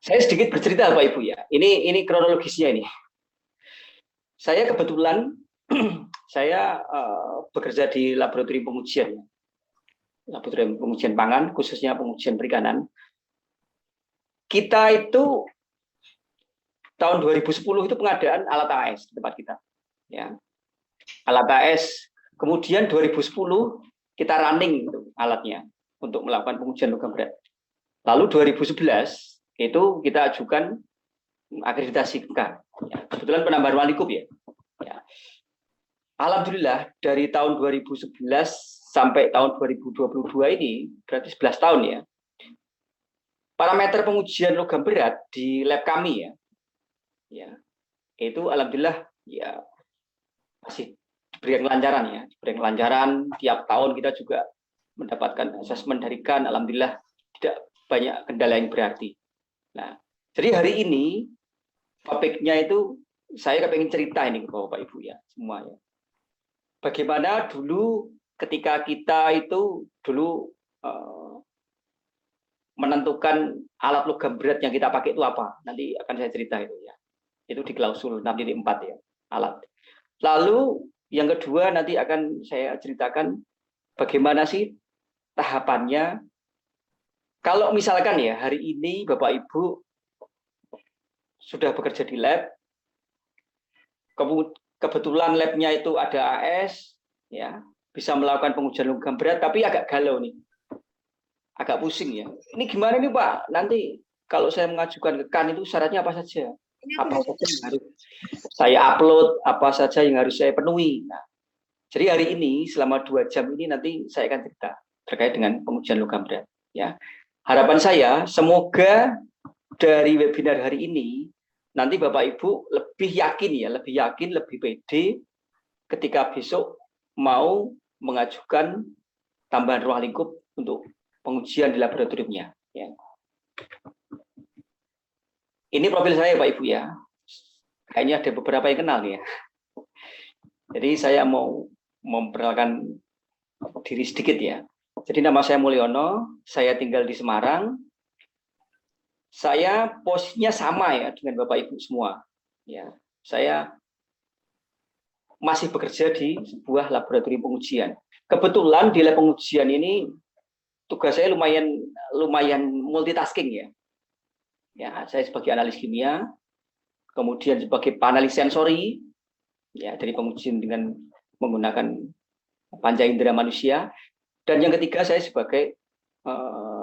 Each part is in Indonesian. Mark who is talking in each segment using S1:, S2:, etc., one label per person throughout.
S1: Saya sedikit bercerita Pak Ibu ya. Ini kronologisnya ini. Saya kebetulan saya bekerja di laboratorium pengujian, laboratorium pengujian pangan, khususnya pengujian perikanan. Kita itu tahun 2010 itu pengadaan alat AS di tempat kita, ya. Alat AS. Kemudian 2010 kita running itu alatnya untuk melakukan pengujian logam berat. Lalu 2011 itu kita ajukan akreditasi ke ya, kebetulan penambahan wali kub ya. Alhamdulillah dari tahun 2011 sampai tahun 2022 ini berarti 11 tahun ya. Parameter pengujian logam berat di lab kami ya itu alhamdulillah ya masih diberi kelancaran ya, diberi kelancaran. Tiap tahun kita juga mendapatkan asesmen dari KAN, alhamdulillah tidak banyak kendala yang berarti. Nah, jadi hari ini topiknya itu saya pengen cerita ini ke Bapak Ibu ya, semua ya. Bagaimana dulu ketika kita itu dulu menentukan alat logam berat yang kita pakai itu apa. Nanti akan saya cerita itu ya. Itu di klausul 6.4 ya, alat. Lalu yang kedua nanti akan saya ceritakan bagaimana sih tahapannya. Kalau misalkan ya hari ini Bapak Ibu sudah bekerja di lab, kebetulan labnya itu ada AS, ya bisa melakukan pengujian logam berat, tapi agak galau nih, agak pusing ya. Ini gimana nih Pak? Nanti kalau saya mengajukan ke KAN itu syaratnya apa saja? Apa saja yang harus saya upload? Apa saja yang harus saya penuhi? Nah, jadi hari ini selama 2 jam ini nanti saya akan cerita terkait dengan pengujian logam berat. Ya, harapan saya semoga dari webinar hari ini nanti Bapak Ibu lebih yakin, lebih pede ketika besok mau mengajukan tambahan ruang lingkup untuk pengujian di laboratoriumnya. Ya. Ini profil saya Pak Ibu ya. Kayaknya ada beberapa yang kenal nih ya. Jadi saya mau memperkenalkan diri sedikit ya. Jadi nama saya Mulyono, saya tinggal di Semarang. Saya posisinya sama ya dengan Bapak Ibu semua. Ya, saya masih bekerja di sebuah laboratorium pengujian. Kebetulan di lab pengujian ini tugas saya lumayan multitasking ya. Ya, saya sebagai analis kimia, kemudian sebagai panelis sensori, ya dari pengujian dengan menggunakan panca indera manusia, dan yang ketiga saya sebagai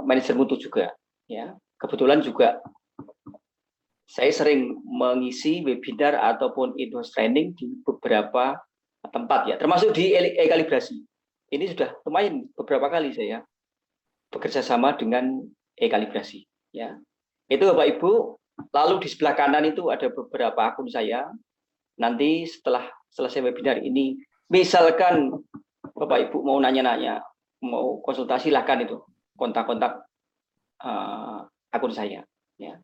S1: manajer mutu juga. Ya, kebetulan juga saya sering mengisi webinar ataupun in-house training di beberapa tempat ya, termasuk di e-kalibrasi. Ini sudah lumayan beberapa kali saya bekerja sama dengan e-kalibrasi. Ya, itu Bapak Ibu. Lalu di sebelah kanan itu ada beberapa akun saya. Nanti setelah selesai webinar ini, misalkan Bapak Ibu mau nanya-nanya, mau konsultasi, silakan itu kontak-kontak akun saya. Ya.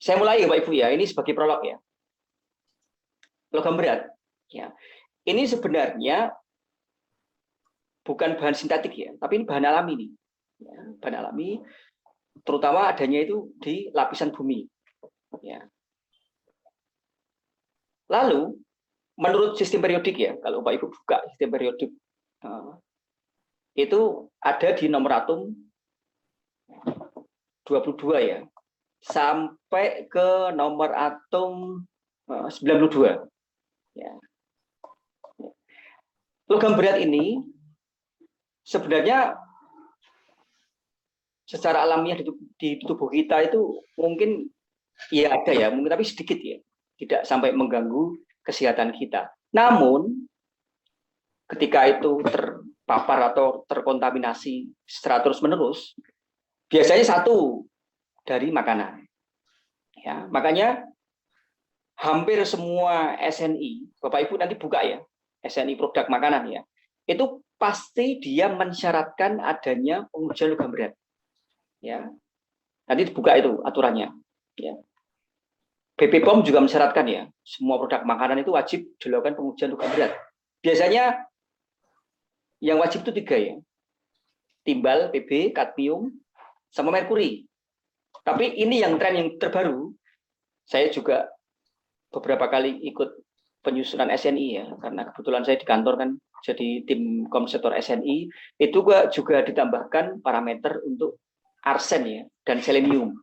S1: Saya mulai ya Pak Ibu ya, ini sebagai prolog ya. Logam berat. Ya. Ini sebenarnya bukan bahan sintetik ya, tapi ini bahan alami nih. Ya, bahan alami, terutama adanya itu di lapisan bumi. Ya. Lalu, menurut sistem periodik ya, kalau Pak Ibu buka sistem periodik, itu ada di nomor atom 22 ya, sampai ke nomor atom 92. Ya. Logam berat ini sebenarnya secara alamiah di tubuh kita itu mungkin ya ada ya, mungkin tapi sedikit ya, tidak sampai mengganggu kesehatan kita. Namun ketika itu terpapar atau terkontaminasi secara terus-menerus, biasanya satu dari makanan. Ya, makanya hampir semua SNI, Bapak Ibu nanti buka ya, SNI produk makanan ya, itu pasti dia mensyaratkan adanya pengujian logam berat. Ya, nanti dibuka itu aturannya. Ya. BPOM juga mensyaratkan ya, semua produk makanan itu wajib dilakukan pengujian logam berat. Biasanya yang wajib itu 3 ya. timbal, Pb, kadmium, sama merkuri. Tapi ini yang tren yang terbaru. Saya juga beberapa kali ikut penyusunan SNI ya, karena kebetulan saya di kantor kan jadi tim konseptor SNI, itu juga ditambahkan parameter untuk arsen ya dan selenium.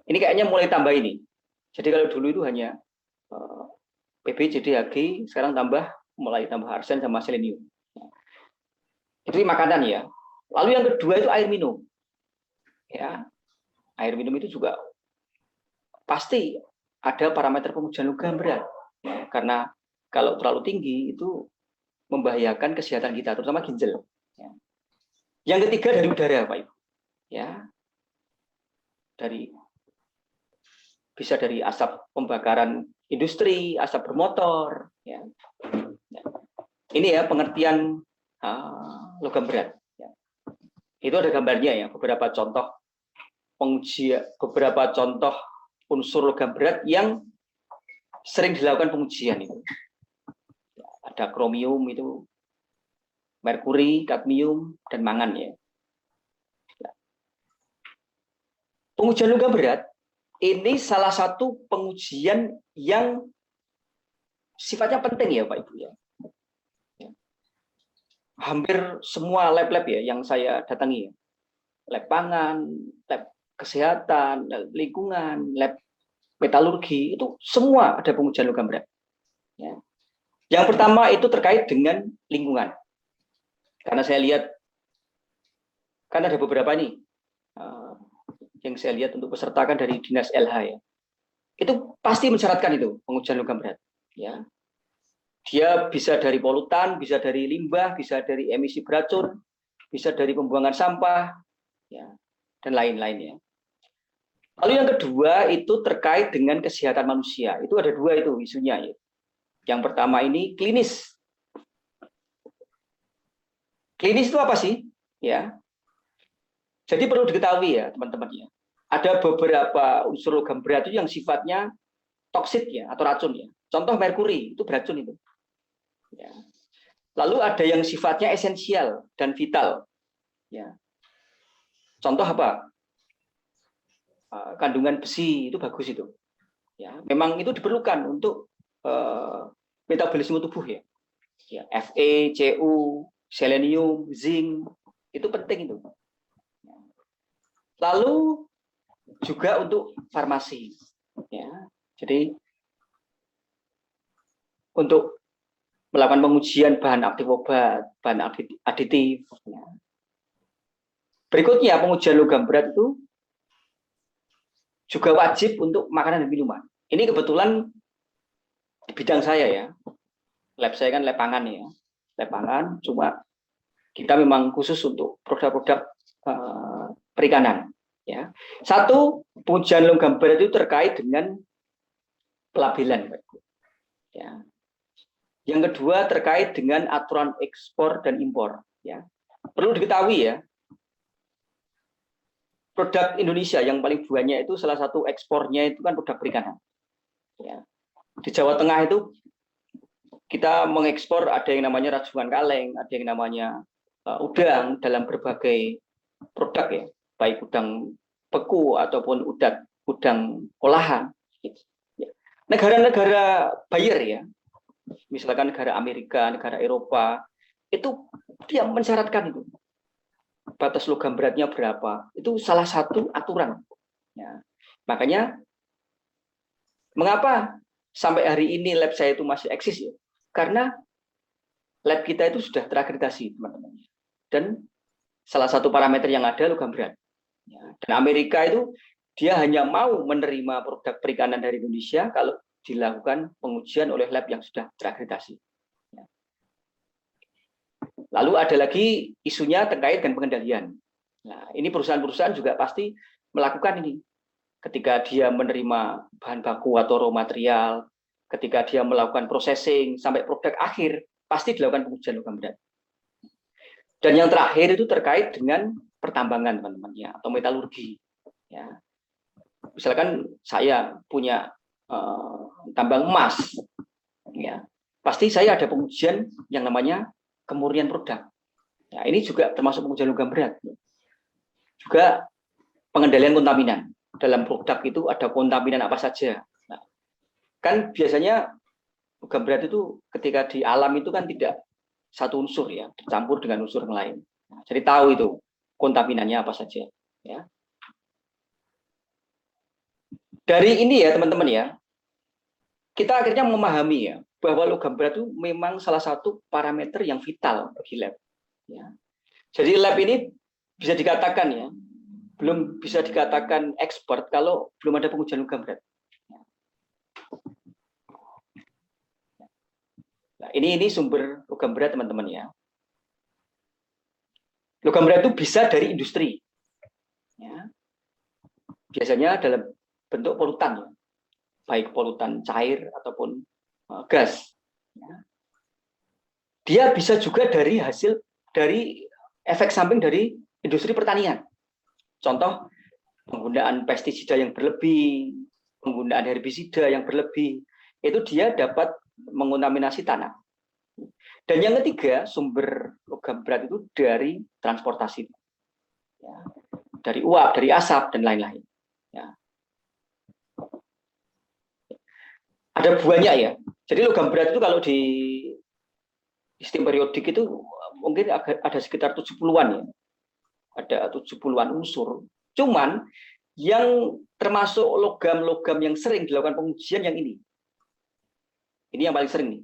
S1: Ini kayaknya mulai tambah ini. Jadi kalau dulu itu hanya Pb, Jd, Hg, sekarang mulai tambah arsen sama selenium. Itu makanan ya. Lalu yang kedua itu air minum. Ya, air minum itu juga pasti ada parameter pengujian logam berat. Ya, karena kalau terlalu tinggi itu membahayakan kesehatan kita, terutama ginjal. Ya. Yang ketiga dari udara, Pak Ibu. Ya, bisa dari asap pembakaran industri, asap bermotor. Ya. Ini ya pengertian logam berat. Ya. Itu ada gambarnya ya, beberapa contoh pengujian, beberapa contoh unsur logam berat yang sering dilakukan pengujian itu. Ada kromium itu, merkuri, kadmium, dan mangan ya. Pengujian logam berat ini salah satu pengujian yang sifatnya penting ya Pak Ibu ya. Hampir semua lab-lab ya yang saya datangi, lab pangan, lab kesehatan, lab lingkungan, lab metalurgi, itu semua ada pengujian logam berat. Ya. Yang pertama itu terkait dengan lingkungan. Karena saya lihat, kan ada beberapa nih yang saya lihat untuk peserta kan dari Dinas LH ya. Itu pasti mensyaratkan itu pengujian logam berat. Ya. Dia bisa dari polutan, bisa dari limbah, bisa dari emisi beracun, bisa dari pembuangan sampah, ya, dan lain-lain ya. Lalu yang kedua itu terkait dengan kesehatan manusia. Itu ada dua itu isunya ya. Yang pertama ini klinis. Klinis itu apa sih? Ya. Jadi perlu diketahui ya teman-teman ya. Ada beberapa unsur logam berat itu yang sifatnya toksit ya atau racun ya. Contoh merkuri itu beracun itu. Ya. Lalu ada yang sifatnya esensial dan vital. Ya. Contoh apa? Kandungan besi itu bagus itu. Ya, memang itu diperlukan untuk metabolisme tubuh ya. Ya, Fe, Cu, selenium, zinc itu penting itu. Lalu juga untuk farmasi. Ya, jadi untuk melakukan pengujian bahan aktif obat, bahan aditif. Ya. Berikutnya pengujian logam berat itu juga wajib untuk makanan dan minuman. Ini kebetulan di bidang saya ya. Lab saya kan lab pangan ya. Lab pangan, cuma kita memang khusus untuk produk-produk perikanan. Ya. Satu, pengujian logam berat itu terkait dengan pelabelan. Ya. Yang kedua terkait dengan aturan ekspor dan impor. Ya. Perlu diketahui ya, produk Indonesia yang paling banyak itu salah satu ekspornya itu kan produk perikanan. Ya. Di Jawa Tengah itu kita mengekspor ada yang namanya rajungan kaleng, ada yang namanya udang dalam berbagai produk ya, baik udang beku ataupun udang olahan. Negara-negara buyer ya, misalkan negara Amerika, negara Eropa, itu dia mensyaratkan itu batas logam beratnya berapa. Itu salah satu aturan. Ya. Makanya mengapa sampai hari ini lab saya itu masih eksis ya? Karena lab kita itu sudah terakreditasi, teman-teman. Dan salah satu parameter yang ada logam berat. Ya. Dan Amerika itu dia hanya mau menerima produk perikanan dari Indonesia kalau dilakukan pengujian oleh lab yang sudah terakreditasi. Ya. Lalu ada lagi isunya terkait dengan pengendalian. Nah, ini perusahaan-perusahaan juga pasti melakukan ini. Ketika dia menerima bahan baku atau raw material, ketika dia melakukan processing sampai produk akhir, pasti dilakukan pengujian logam berat. Dan yang terakhir itu terkait dengan pertambangan, teman-teman, ya, atau metalurgi. Ya. Misalkan saya punya tambang emas, ya, pasti saya ada pengujian yang namanya kemurnian produk. Nah, ini juga termasuk pengujian logam berat. Juga pengendalian kontaminan. Dalam produk itu ada kontaminan apa saja. Nah, kan biasanya logam berat itu ketika di alam itu kan tidak satu unsur ya, dicampur dengan unsur yang lain. Nah, jadi tahu itu kontaminannya apa saja. Ya. Dari ini ya teman-teman ya, kita akhirnya memahami ya bahwa logam berat itu memang salah satu parameter yang vital bagi lab. Ya. Jadi lab ini bisa dikatakan ya, belum bisa dikatakan expert kalau belum ada pengujian logam berat. Nah, ini sumber logam berat teman-teman ya. Logam berat itu bisa dari industri. Ya. Biasanya dalam bentuk polutan, ya. Baik polutan cair ataupun gas. Ya. Dia bisa juga dari hasil dari efek samping dari industri pertanian. Contoh penggunaan pestisida yang berlebih, penggunaan herbisida yang berlebih, itu dia dapat mengontaminasi tanah. Dan yang ketiga, sumber logam berat itu dari transportasi. Ya. Dari uap, dari asap, dan lain-lain. Ya. Ada banyak ya. Jadi logam berat itu kalau di sistem periodik itu mungkin ada sekitar 70-an ya. Ada 70-an unsur. Cuman yang termasuk logam-logam yang sering dilakukan pengujian yang ini. Ini yang paling sering nih.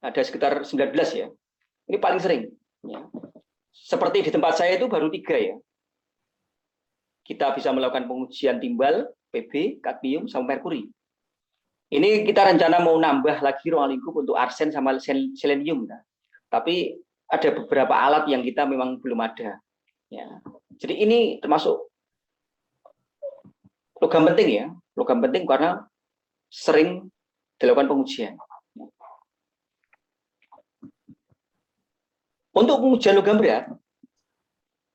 S1: Ada sekitar 19 ya. Ini paling sering. Ya. Seperti di tempat saya itu baru 3 ya. Kita bisa melakukan pengujian timbal, Pb, kadmium, sama merkuri. Ini kita rencana mau nambah lagi ruang lingkup untuk arsen sama selenium. Nah. Tapi ada beberapa alat yang kita memang belum ada. Ya. Jadi ini termasuk logam penting ya. Logam penting karena sering dilakukan pengujian. Untuk pengujian logam berat,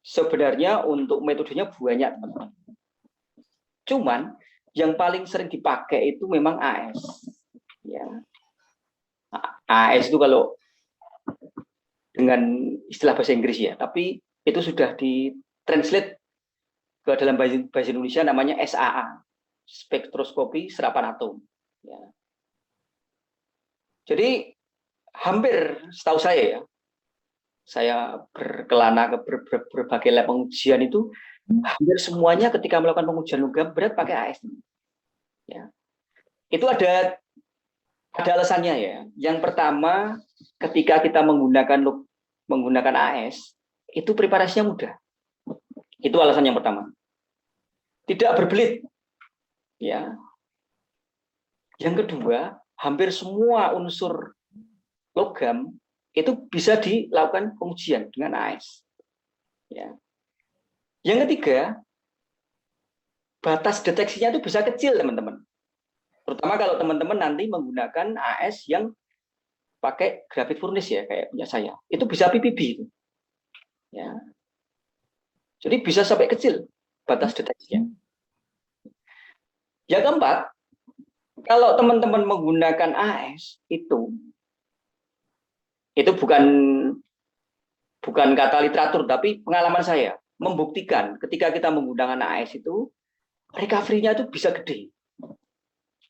S1: sebenarnya untuk metodenya banyak, teman-teman. Cuman yang paling sering dipakai itu memang AS. Ya. AS itu kalau dengan istilah bahasa Inggris ya, tapi itu sudah ditranslate ke dalam bahasa Indonesia namanya SAA, spektroskopi serapan atom. Ya. Jadi hampir setahu saya ya, saya berkelana ke berbagai lab pengujian itu hampir semuanya ketika melakukan pengujian logam berat pakai AS. Ya. Itu ada alasannya ya. Yang pertama, ketika kita menggunakan AS, itu preparasinya mudah. Itu alasan yang pertama. Tidak berbelit. Ya. Yang kedua, hampir semua unsur logam itu bisa dilakukan pengujian dengan AS. Ya. Yang ketiga, batas deteksinya itu bisa kecil, teman-teman. Terutama kalau teman-teman nanti menggunakan AS yang pakai grafit furnace ya, kayak punya saya. Itu bisa PPB itu. Ya. Jadi bisa sampai kecil batas deteksinya. Yang keempat, kalau teman-teman menggunakan AS itu bukan kata literatur, tapi pengalaman saya membuktikan ketika kita menggunakan AS itu recovery-nya itu bisa gede.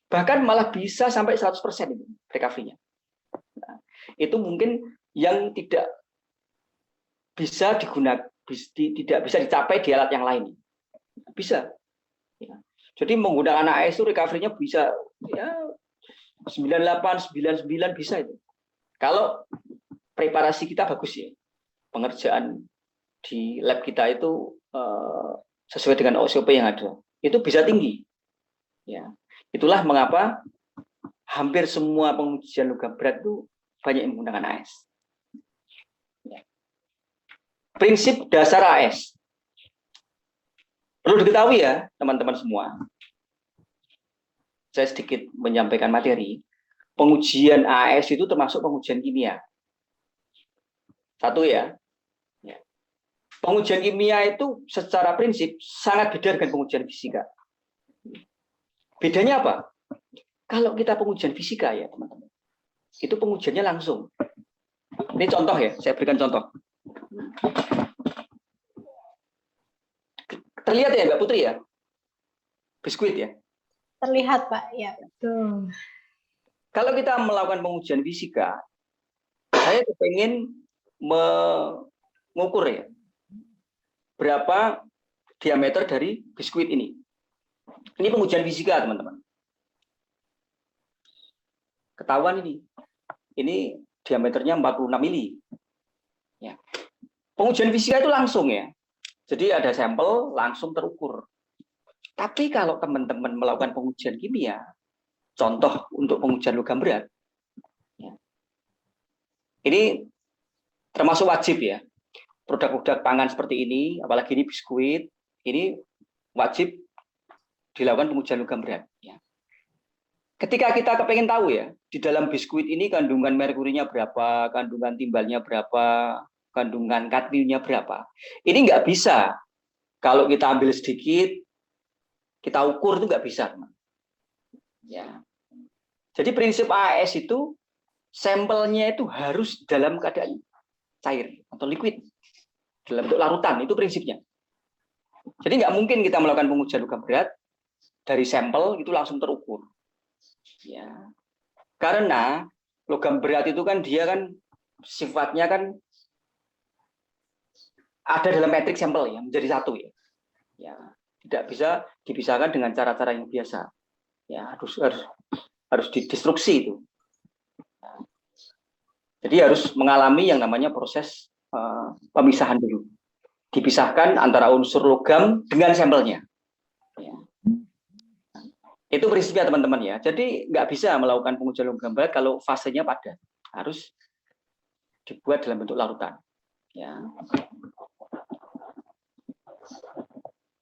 S1: Bahkan malah bisa sampai 100% itu recovery-nya. Nah, itu mungkin yang tidak bisa digunakan, tidak bisa dicapai di alat yang lain. Bisa. Ya. Jadi menggunakan AS itu recovery-nya bisa ya 98, 99 bisa itu. Kalau preparasi kita bagus ya, pengerjaan di lab kita itu sesuai dengan SOP yang ada, itu bisa tinggi. Ya, itulah mengapa hampir semua pengujian logam berat itu banyak yang menggunakan AS. Ya. Prinsip dasar AS perlu diketahui ya teman-teman semua. Saya sedikit menyampaikan materi. Pengujian AS itu termasuk pengujian kimia. Satu ya. Pengujian kimia itu secara prinsip sangat beda dengan pengujian fisika. Bedanya apa? Kalau kita pengujian fisika ya teman-teman, itu pengujiannya langsung. Ini contoh ya, saya berikan contoh. Terlihat ya Mbak Putri ya? Biskuit ya?
S2: Terlihat Pak, ya betul.
S1: Kalau kita melakukan pengujian fisika, saya ingin mengukur ya, berapa diameter dari biskuit ini. Ini pengujian fisika, teman-teman. Ketahuan ini. Ini diameternya 46 mili. Ya. Pengujian fisika itu langsung ya. Jadi ada sampel langsung terukur. Tapi kalau teman-teman melakukan pengujian kimia, contoh untuk pengujian logam berat, ya, ini termasuk wajib ya. Produk-produk pangan seperti ini, apalagi ini biskuit, ini wajib dilakukan pengujian logam berat. Ya. Ketika kita kepengen tahu ya, di dalam biskuit ini kandungan merkurinya berapa, kandungan timbalnya berapa, kandungan kadmiumnya berapa. Ini nggak bisa. Kalau kita ambil sedikit, kita ukur itu nggak bisa. Ya. Jadi prinsip AAS itu sampelnya itu harus dalam keadaan cair atau liquid, dalam bentuk larutan, itu prinsipnya. Jadi nggak mungkin kita melakukan pengujian logam berat dari sampel itu langsung terukur. Ya. Karena logam berat itu kan dia kan sifatnya kan ada dalam metrik sampel ya, menjadi satu ya. Ya, tidak bisa dipisahkan dengan cara-cara yang biasa. Ya, harus didestruksi itu. Jadi harus mengalami yang namanya proses pemisahan dulu. Dipisahkan antara unsur logam dengan sampelnya. Ya. Itu prinsipnya teman-teman ya. Jadi nggak bisa melakukan pengujian logam berat kalau fasenya padat. Harus dibuat dalam bentuk larutan. Ya.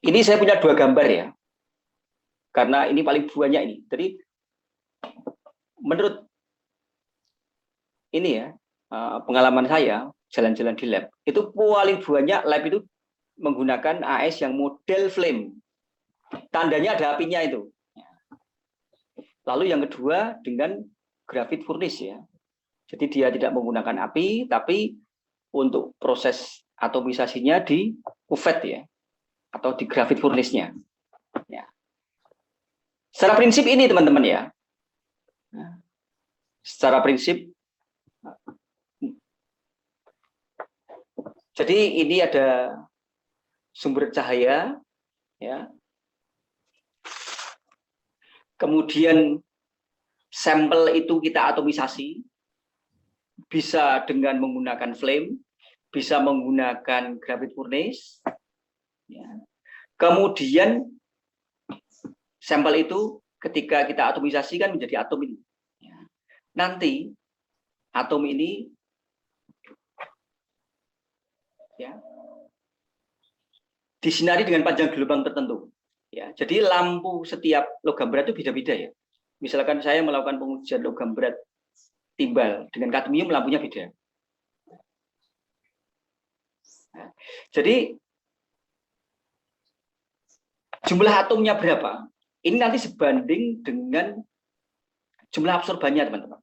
S1: Ini saya punya 2 gambar ya. Karena ini paling banyak ini. Jadi menurut ini ya, pengalaman saya jalan-jalan di lab, itu paling banyak lab itu menggunakan AS yang model flame. Tandanya ada apinya itu. Lalu yang kedua dengan graphite furnace ya. Jadi dia tidak menggunakan api, tapi untuk proses atomisasinya di UV ya, atau di graphite furnace-nya. Ya. Secara prinsip ini teman-teman ya. Secara prinsip. Jadi ini ada sumber cahaya, ya. Kemudian sampel itu kita atomisasi, bisa dengan menggunakan flame, bisa menggunakan graphite furnace. Ya. Kemudian sampel itu ketika kita atomisasi kan menjadi atom ini. Ya. Nanti atom ini ya, disinari dengan panjang gelombang tertentu. Ya, jadi lampu setiap logam berat itu beda-beda ya. Misalkan saya melakukan pengujian logam berat timbal dengan kadmium, lampunya beda. Nah, jadi jumlah atomnya berapa? Ini nanti sebanding dengan jumlah absorbannya, teman-teman.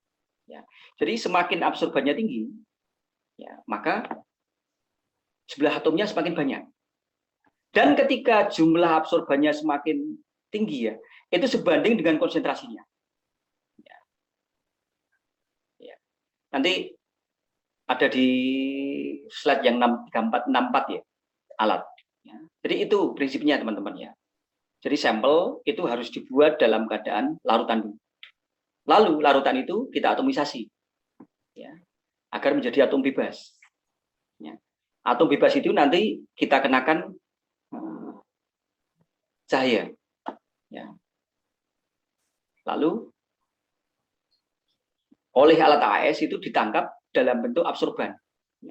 S1: Ya, jadi semakin absorbannya tinggi, ya, maka jumlah atomnya semakin banyak. Dan ketika jumlah absorbannya semakin tinggi ya, itu sebanding dengan konsentrasinya. Ya. Ya. Nanti ada di slide yang 64 ya, alat. Ya. Jadi itu prinsipnya teman-teman ya. Jadi sampel itu harus dibuat dalam keadaan larutan dulu. Lalu larutan itu kita atomisasi, ya, agar menjadi atom bebas. Ya. Atom bebas itu nanti kita kenakan cahaya. Ya. Lalu oleh alat AS itu ditangkap dalam bentuk absorban.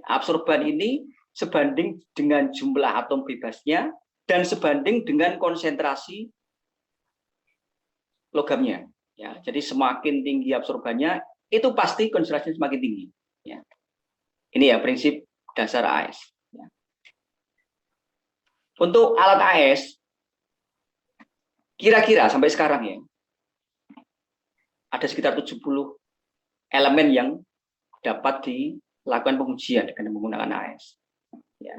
S1: Absorban ini sebanding dengan jumlah atom bebasnya dan sebanding dengan konsentrasi logamnya. Ya, jadi semakin tinggi absorbannya, itu pasti konsentrasinya semakin tinggi. Ya. Ini ya prinsip dasar AS. Ya. Untuk alat AS, kira-kira sampai sekarang ya, ada sekitar 70 elemen yang dapat lakukan pengujian dengan menggunakan AS. Ya.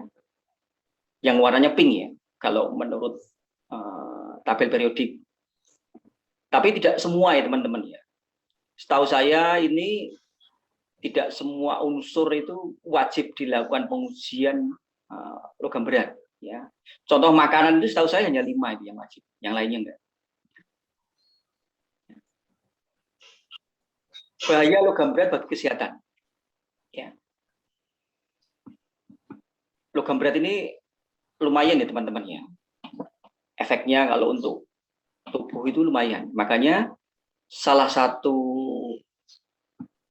S1: Yang warnanya pink ya, kalau menurut tabel periodik. Tapi tidak semua ya teman-teman ya. Setahu saya ini tidak semua unsur itu wajib dilakukan pengujian logam berat. Ya. Contoh makanan itu setahu saya hanya 5 itu yang wajib, yang lainnya enggak. Bahaya logam berat bagi kesehatan. Ya. Logam berat ini lumayan ya teman-teman ya. Efeknya kalau untuk tubuh itu lumayan. Makanya salah satu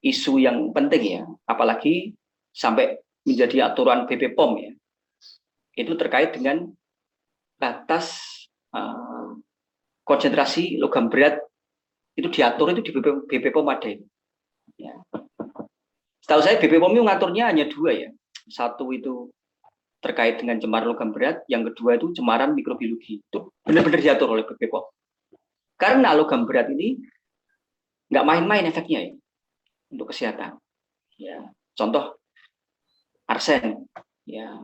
S1: isu yang penting ya, apalagi sampai menjadi aturan BP POM ya, itu terkait dengan batas konsentrasi logam berat itu diatur itu di BP POM ada itu. Ya. Setahu saya BP POM itu ngaturnya hanya 2 ya. Satu itu terkait dengan cemaran logam berat, yang kedua itu cemaran mikrobiologi. Itu benar-benar diatur oleh BP POM. Karena logam berat ini nggak main-main efeknya ya untuk kesehatan. Ya, contoh arsen, ya,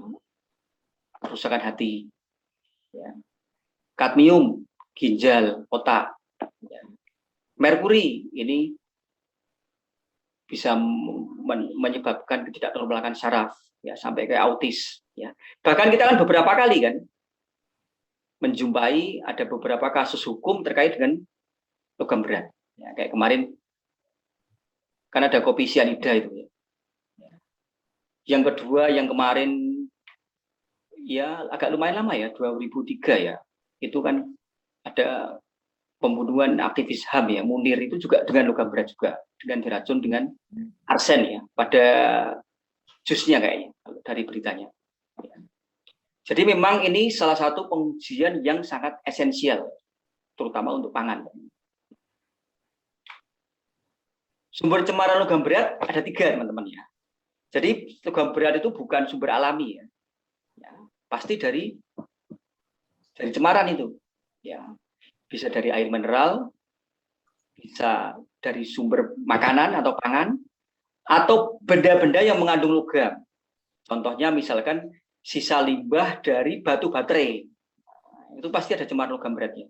S1: kerusakan hati, ya, kadmium, ginjal, otak, ya. Merkuri ini bisa menyebabkan ketidaknormalan saraf, ya, sampai ke autis. Ya. Bahkan kita kan beberapa kali kan menjumpai ada beberapa kasus hukum terkait dengan logam berat. Ya, kayak kemarin kan ada kopi sianida itu. Ya. Yang kedua yang kemarin ya agak lumayan lama ya 2003 ya. Itu kan ada pembunuhan aktivis HAM ya, Munir itu juga dengan logam berat juga, dengan diracun dengan arsen ya pada jusnya kayaknya dari beritanya. Ya. Jadi memang ini salah satu pengujian yang sangat esensial, terutama untuk pangan. Sumber cemaran logam berat ada 3 teman-teman ya. Jadi logam berat itu bukan sumber alami ya, ya pasti dari cemaran itu, ya bisa dari air mineral, bisa dari sumber makanan atau pangan, atau benda-benda yang mengandung logam. Contohnya misalkan sisa limbah dari batu baterai, itu pasti ada cemaran logam beratnya.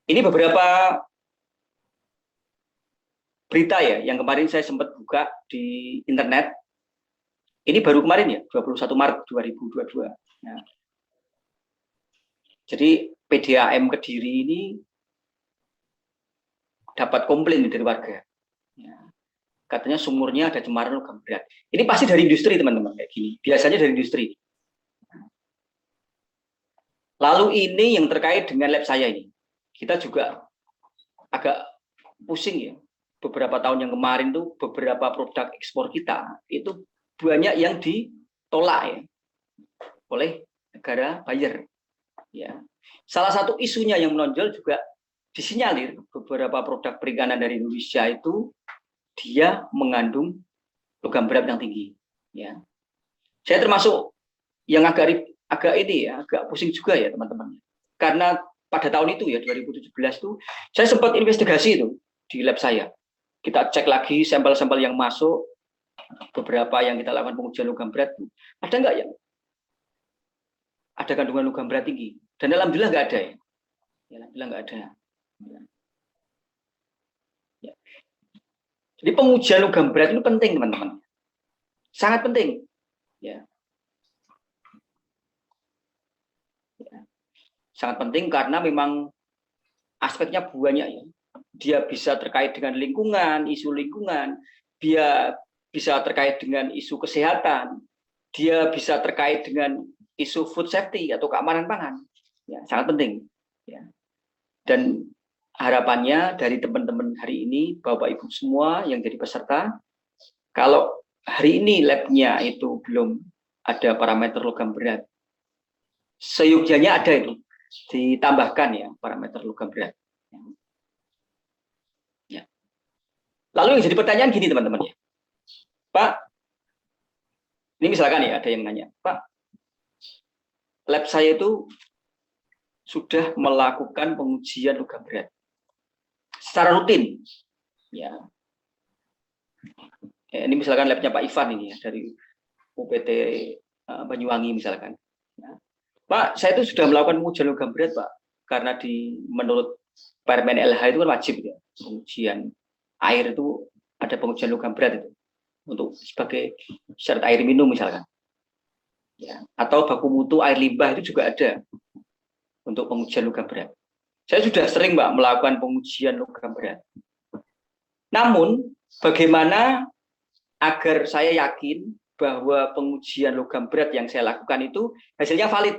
S1: Ini beberapa berita ya, yang kemarin saya sempat buka di internet. Ini baru kemarin ya, 21 Maret 2022. Nah, jadi PDAM Kediri ini dapat komplain dari warga. Ya. Katanya sumurnya ada cemaran logam berat. Ini pasti dari industri teman-teman kayak gini. Biasanya dari industri. Lalu ini yang terkait dengan lab saya ini. Kita juga agak pusing ya. Beberapa tahun yang kemarin tuh beberapa produk ekspor kita itu banyak yang ditolak ya oleh negara buyer. Ya. Salah satu isunya yang menonjol juga disinyalir beberapa produk perikanan dari Indonesia itu dia mengandung logam berat yang tinggi. Ya. Saya termasuk yang agak ini ya, agak pusing juga ya teman-teman. Karena pada tahun itu ya 2017 itu saya sempat investigasi itu di lab saya. Kita cek lagi sampel-sampel yang masuk, beberapa yang kita lakukan pengujian logam berat, ada nggak ya? Ada kandungan logam berat tinggi. Dan alhamdulillah nggak ada ya. Alhamdulillah nggak ada. Ya. Jadi pengujian logam berat itu penting teman-teman. Sangat penting. Ya. Sangat penting karena memang aspeknya banyak ya. Dia bisa terkait dengan lingkungan, isu lingkungan, dia bisa terkait dengan isu kesehatan, dia bisa terkait dengan isu food safety atau keamanan pangan. Ya, sangat penting. Ya. Dan harapannya dari teman-teman hari ini, Bapak Ibu semua yang jadi peserta, kalau hari ini labnya itu belum ada parameter logam berat, seyogyanya ada itu ditambahkan ya parameter logam berat. Ya. Lalu yang jadi pertanyaan gini teman-teman ya, Pak, ini misalkan ya ada yang nanya, Pak, lab saya itu sudah melakukan pengujian logam berat secara rutin, ya. Ini misalkan labnya Pak Ivan ini ya, dari UPT Banyuwangi misalkan. Ya. Pak, saya itu sudah melakukan pengujian logam berat, Pak. Karena menurut Permen LH itu kan wajib ya, pengujian air itu ada pengujian logam berat itu untuk sebagai syarat air minum misalkan. Ya. Atau baku mutu air limbah itu juga ada untuk pengujian logam berat. Saya sudah sering, Pak, melakukan pengujian logam berat. Namun, bagaimana agar saya yakin bahwa pengujian logam berat yang saya lakukan itu hasilnya valid?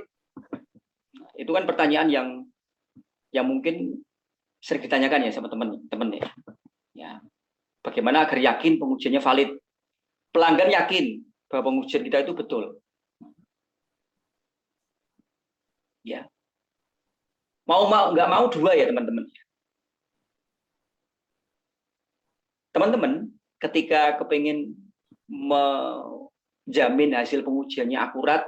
S1: Itu kan pertanyaan yang mungkin sering ditanyakan ya sama teman-teman ya. Ya. Bagaimana agar yakin pengujiannya valid? Pelanggan yakin bahwa pengujian kita itu betul. Ya. Mau nggak mau dua ya teman-teman. Teman-teman, ketika kepingin menjamin hasil pengujiannya akurat,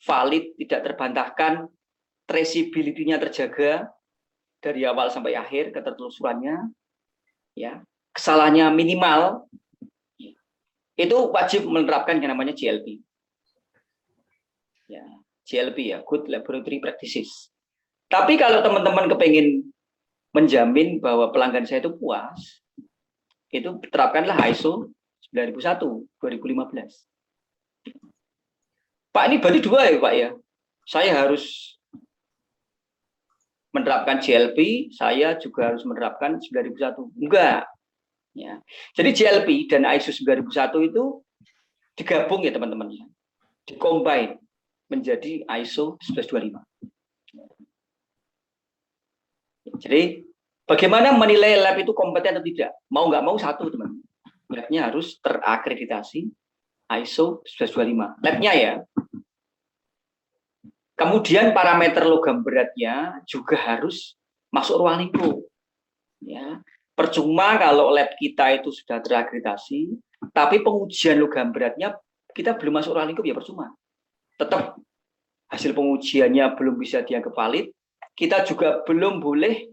S1: valid, tidak terbantahkan, traceability-nya terjaga dari awal sampai akhir, ketertelusurannya, ya, kesalahannya minimal, itu wajib menerapkan yang namanya GLP. Ya, GLP ya, Good Laboratory Practices. Tapi kalau teman-teman kepingin menjamin bahwa pelanggan saya itu puas, itu terapkanlah ISO 9001 2015. Pak, ini berarti dua ya Pak ya? Saya harus menerapkan GLP, saya juga harus menerapkan 9001. Enggak. Ya. Jadi GLP dan ISO 9001 itu digabung ya teman-teman. Dikombine menjadi ISO 1125. Jadi bagaimana menilai lab itu kompeten atau tidak? Mau nggak mau satu teman. Labnya harus terakreditasi ISO 1125. Labnya ya. Kemudian parameter logam beratnya juga harus masuk ruang lingkup. Ya. Percuma kalau lab kita itu sudah terakreditasi, tapi pengujian logam beratnya kita belum masuk ruang lingkup ya percuma. Tetap hasil pengujiannya belum bisa dianggap valid, kita juga belum boleh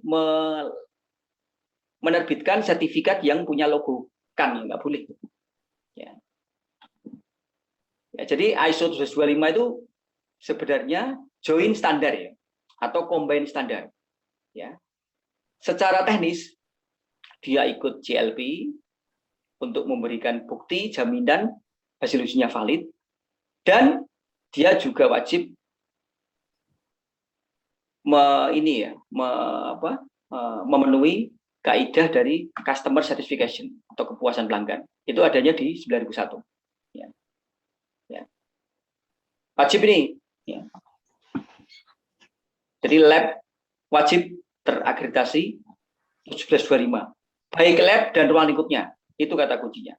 S1: menerbitkan sertifikat yang punya logo kan, ya nggak boleh. Ya. Ya, jadi ISO 225 itu sebenarnya joint standar ya, atau combine standar. Ya. Secara teknis dia ikut GLP untuk memberikan bukti jaminan hasil ujinya valid, dan dia juga wajib memenuhi kaidah dari customer satisfaction atau kepuasan pelanggan. Itu adanya di 9001. Ya. Ya. Wajib ini. Ya. Jadi lab wajib terakreditasi 1125. Baik lab dan ruang lingkupnya. Itu kata kuncinya.